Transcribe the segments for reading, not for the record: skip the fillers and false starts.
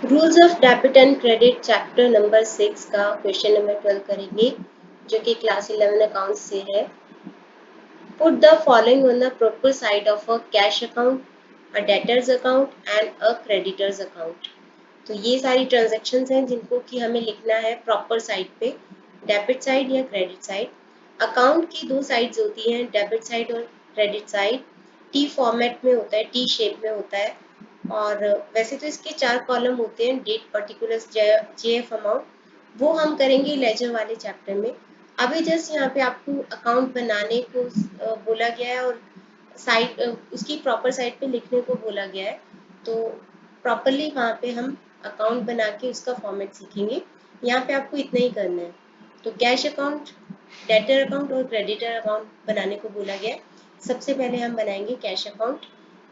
Rules of debit and credit chapter number 6 का question number 12 करेंगे जो कि क्लास 11 अकाउंट से है। Put the following on the proper side of a cash account, a debtors account and a creditors account. तो ये सारी transactions हैं जिनको कि हमें लिखना है प्रॉपर साइड पे, डेबिट साइड या क्रेडिट साइड। अकाउंट की दो साइड्स होती हैं, डेबिट साइड और क्रेडिट साइड। टी फॉर्मेट में होता है, टी शेप में होता है। और वैसे तो इसके 4 कॉलम होते हैं, डेट, पर्टिकुलर्स, जेएफ अमाउंट। वो हम करेंगे लेजर वाले चैप्टर में। अभी जस्ट यहाँ पे आपको अकाउंट बनाने को बोला गया है और साइड उसकी प्रॉपर साइड पे लिखने को बोला गया है। तो प्रॉपरली वहाँ पे हम अकाउंट बना के उसका फॉर्मेट सीखेंगे। यहाँ पे आपको इतना ही करना है। तो कैश अकाउंट, डेटर अकाउंट और क्रेडिटर अकाउंट बनाने को बोला गया है। सबसे पहले हम बनाएंगे कैश अकाउंट।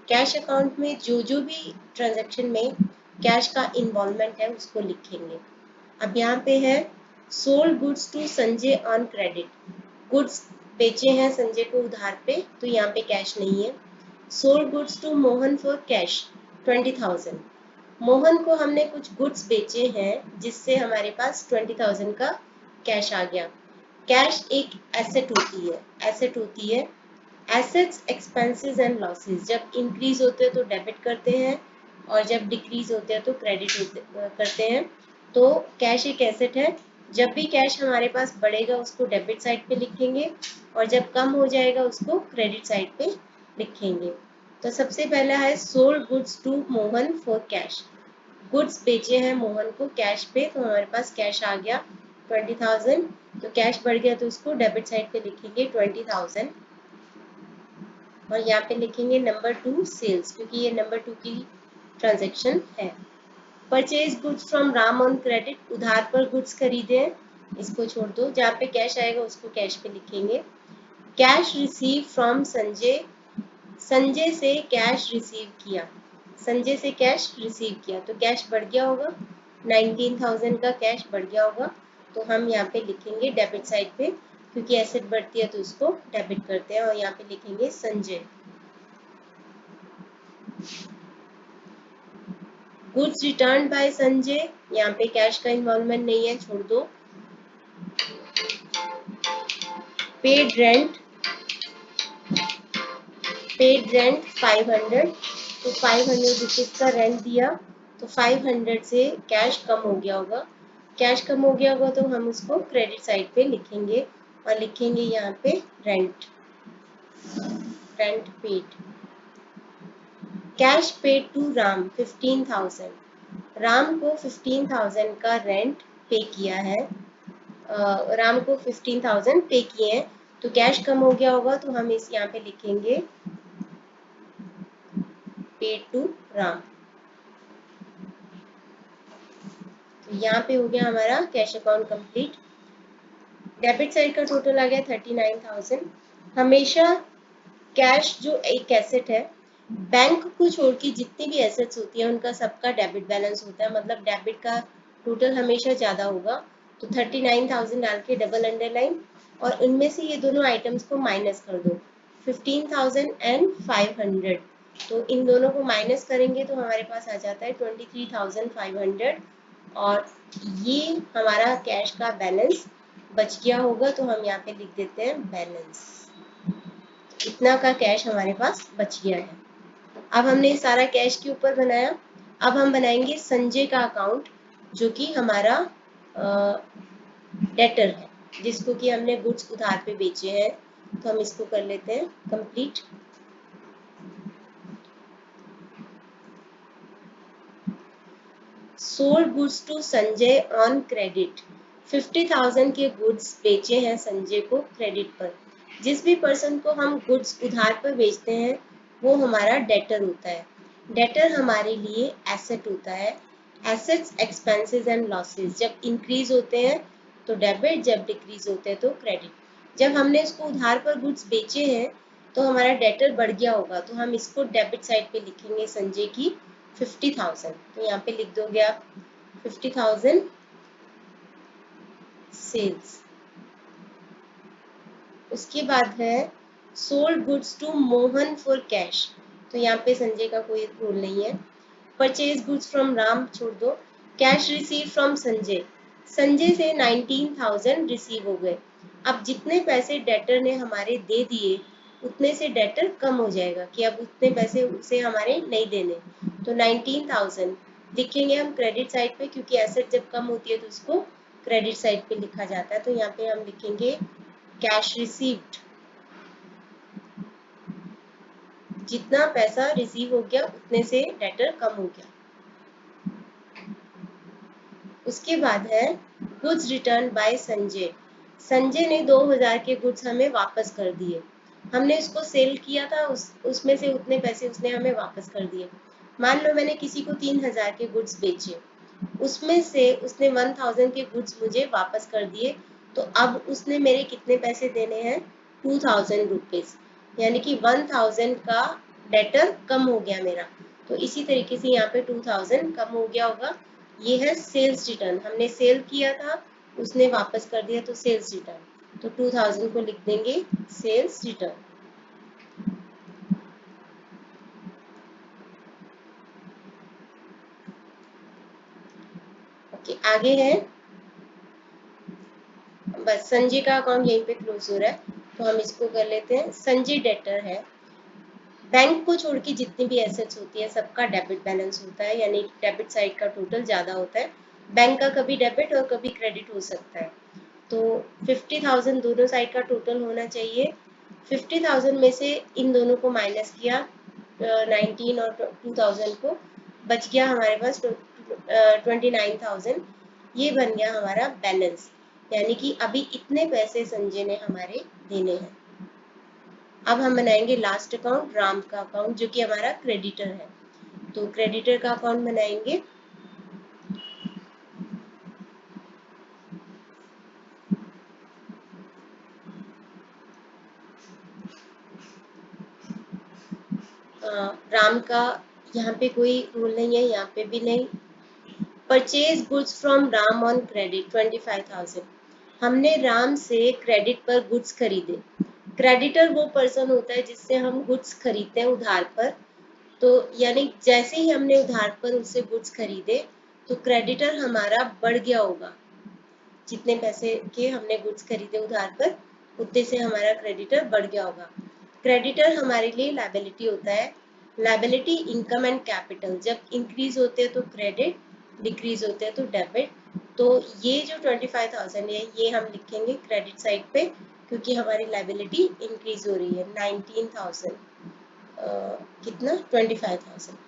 कैश अकाउंट में जो भी ट्रांजैक्शन में कैश का इन्वॉल्वमेंट है उसको लिखेंगे। अब यहाँ पे है sold goods to Sanjay on credit. Goods बेचे हैं संजय को उधार पे, तो यहाँ पे कैश नहीं है। Sold goods to Mohan for cash 20,000। Mohan को हमने कुछ गुड्स बेचे हैं जिससे हमारे पास 20,000 का कैश आ गया। कैश एक एसेट होती है, एसेट होती है। एसेट्स, एक्सपेंसेस एंड लॉसेस जब इंक्रीज होते हैं तो डेबिट करते हैं और जब डिक्रीज होते हैं तो क्रेडिट करते हैं। तो कैश एक एसेट है। जब भी कैश हमारे पास बढ़ेगा उसको डेबिट साइड पे लिखेंगे और जब कम हो जाएगा उसको क्रेडिट साइड पे लिखेंगे। तो सबसे पहला है sold goods to Mohan for cash. Goods बेचे हैं मोहन को कैश पे, तो हमारे पास कैश आ गया 20,000। तो कैश बढ़ गया तो उसको डेबिट साइड पे लिखेंगे 20,000। और यहाँ पे लिखेंगे नंबर 2 सेल्स, क्योंकि ये नंबर 2 की ट्रांजेक्शन है। Purchase goods from Ram on credit, उधार पर गुड्स खरीदे हैं, इसको छोड़ दो। जहाँ पे कैश आएगा उसको कैश पे लिखेंगे। Cash receive from Sanjay, Sanjay से कैश रिसीव किया, संजय से कैश रिसीव किया तो कैश बढ़ गया होगा, 19,000 का कैश बढ़ गया होगा। तो हम यहाँ पे लिखेंगे डेबिट साइड पे, क्योंकि एसेट बढ़ती है तो उसको डेबिट करते हैं, और यहाँ पे लिखेंगे Sanjay. Goods return by Sanjay, यहाँ पे कैश का इन्वॉल्वमेंट नहीं है, छोड़ दो। पेड रेंट, पेड रेंट 500, तो 500 रुपीज का रेंट दिया, तो 500 से कैश कम हो गया होगा। कैश कम हो गया होगा तो हम उसको क्रेडिट साइड पे लिखेंगे और लिखेंगे यहाँ पे rent, rent paid. Cash paid to Ram 15,000, Ram को 15,000 का रेंट पे किया है। राम को 15,000 पे किए हैं, तो कैश कम हो गया होगा तो हम इस यहाँ पे लिखेंगे पेड टू राम। तो यहाँ पे हो गया हमारा cash account complete. Debit side का टोटल आ गया 39,000। हमेशा कैश जो एक एसेट है, बैंक को छोड़ के जितनी भी एसेट्स होती है उनका सबका डेबिट बैलेंस होता है, मतलब डेबिट का टोटल हमेशा ज्यादा होगा। तो 39,000 डाल के डबल अंडरलाइन, और इनमें से ये दोनों आइटम्स को माइनस कर दो, 15,000 एंड 500। तो इन दोनों को माइनस करेंगे तो हमारे पास आ जाता है 23,500, और ये हमारा कैश का बैलेंस बच गया होगा। तो हम यहाँ पे लिख देते हैं बैलेंस, इतना का कैश हमारे पास बच गया है। अब हमने सारा कैश के ऊपर बनाया। अब हम बनाएंगे संजय का अकाउंट, जो कि हमारा डेटर है, जिसको कि हमने गुड्स उधार पे बेचे हैं। तो हम इसको कर लेते हैं complete. Sold goods to Sanjay on credit, 50,000 के गुड्स बेचे हैं संजय को क्रेडिट पर। जिस भी पर्सन को हम गुड्स उधार पर बेचते हैं वो हमारा डेटर होता है। डेटर हमारे लिए एसेट होता है। एसेट्स, एक्सपेंसेस एंड लॉसेस जब इंक्रीज होते हैं तो डेबिट, जब डिक्रीज होते हैं तो क्रेडिट। जब हमने इसको उधार पर गुड्स बेचे हैं तो हमारा डेटर बढ़ गया होगा, तो हम इसको डेबिट साइड पे लिखेंगे संजय की 50,000। तो यहाँ पे लिख दोगे आप 50,000 सेल्स। उसके बाद है sold goods to Mohan for cash, तो यहाँ पे संजय का कोई रोल नहीं है। परचेज गुड्स फ्रॉम राम छोड़ दो, cash receive from Sanjay, Sanjay से 19,000 रिसीव हो गए। अब जितने पैसे डेटर ने हमारे दे दिए उतने से डेटर कम हो जाएगा कि अब उतने पैसे उसे हमारे नहीं देने, तो 19,000 लिखेंगे हम क्रेडिट साइड पे, क्योंकि एसेट जब कम होती है तो उसको क्रेडिट साइड पे लिखा जाता है। तो यहाँ पे हम लिखेंगे कैश रिसीव्ड, जितना पैसा रिसीव हो गया उतने से डेटर कम हो गया। उसके बाद है goods return by Sanjay, Sanjay ने 2000 के गुड्स हमें वापस कर दिए, हमने उसको सेल किया था, उसमें से उतने पैसे उसने हमें वापस कर दिए। मान लो मैंने किसी को 3000 के गुड्स बेचे, उसमें से उसने 1000 के गुड्स मुझे वापस कर दिए, तो अब उसने मेरे कितने पैसे देने हैं, 2000 रुपीज, यानी कि 1000 का डेटर कम हो गया मेरा। तो इसी तरीके से यहाँ पे 2000 कम हो गया होगा। ये है सेल्स रिटर्न, हमने सेल किया था, उसने वापस कर दिया, तो सेल्स रिटर्न, तो 2000 को लिख देंगे सेल्स रिटर्न। ओके, आगे है, बस संजय का अकाउंट यहीं पे क्लोज हो रहा है, तो हम इसको कर लेते हैं। संजय डेटर है, बैंक को छोड़ के जितनी भी एसेट्स होती है सबका डेबिट बैलेंस होता है, यानी डेबिट साइड का टोटल ज्यादा होता है। बैंक का कभी डेबिट और कभी क्रेडिट हो सकता है, तो 50,000 दोनों साइड का टोटल होना चाहिए। 50,000 में से इन दोनों को माइनस किया, 19 और 2000 को, बच गया हमारे पास 29,000, ये बन गया हमारा बैलेंस, यानी कि अभी इतने पैसे संजय ने हमारे देने हैं। अब हम बनाएंगे लास्ट अकाउंट, राम का अकाउंट, जो कि हमारा क्रेडिटर है, तो क्रेडिटर का अकाउंट बनाएंगे। राम का यहाँ पे कोई रूल नहीं है, यहाँ पे भी नहीं। Purchase goods from Ram on credit 25,000, हमने राम से क्रेडिट पर गुड्स खरीदे। क्रेडिटर वो पर्सन होता है जिससे हम गुड्स खरीदते हैं उधार पर, तो यानी जैसे ही हमने उधार पर उससे गुड्स खरीदे तो क्रेडिटर हमारा बढ़ गया होगा, जितने पैसे के हमने गुड्स खरीदे उधार पर उतने से हमारा क्रेडिटर बढ़ गया होगा। क्रेडिटर हमारे लिए लायबिलिटी होता है, लायबिलिटी इनकम एंड कैपिटल, जब इंक्रीज होते हैं तो क्रेडिट, डिक्रीज होते हैं तो डेबिट। तो ये जो 25,000 है ये हम लिखेंगे क्रेडिट साइड पे, क्योंकि हमारी लायबिलिटी इंक्रीज हो रही है। 19,000 कितना, 25,000,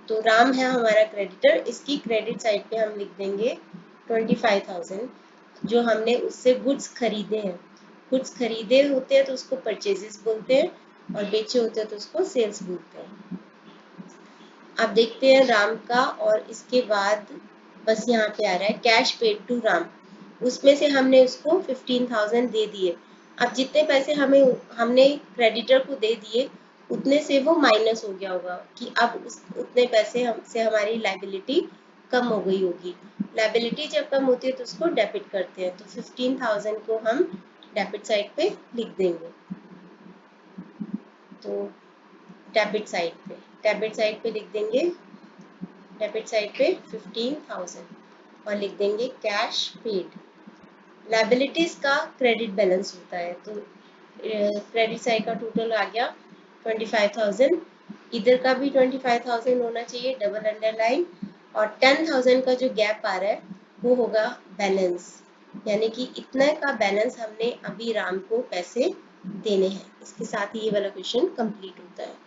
तो राम है हमारा क्रेडिटर, इसकी क्रेडिट साइड पे हम लिख देंगे 25,000, जो हमने उससे गुड्स खरीदे हैं। गुड्स खरीदे होते हैं तो उसको परचेजेस बोलते हैं, और बेचे होते हैं तो उसको सेल्स बोलते हैं। अब देखते हैं राम का, और इसके बाद बस यहाँ पे आ रहा है कैश पेड टू राम, उसमें से हमने उसको 15,000 दे दिए। अब जितने पैसे हमने क्रेडिटर को दे दिए उतने से वो माइनस हो गया होगा, कि अब उतने पैसे हमसे हमारी लायबिलिटी कम हो गई होगी। लायबिलिटी जब कम होती है तो उसको डेबिट करते हैं, तो 15,000 को हम डेबिट साइड पे लिख देंगे। तो डेबिट साइड पे लिख देंगे, डेबिट साइड पे 15,000 और लिख देंगे कैश पेड। लायबिलिटीज का क्रेडिट बैलेंस होता है, तो क्रेडिट साइड का टोटल आ गया 25,000, इधर का भी 25,000 होना चाहिए डबल अंडरलाइन, और 10,000 का जो गैप आ रहा है वो होगा बैलेंस, यानी कि इतना का बैलेंस हमने अभी राम को पैसे देने हैं। इसके साथ ही ये वाला क्वेश्चन कंप्लीट होता है।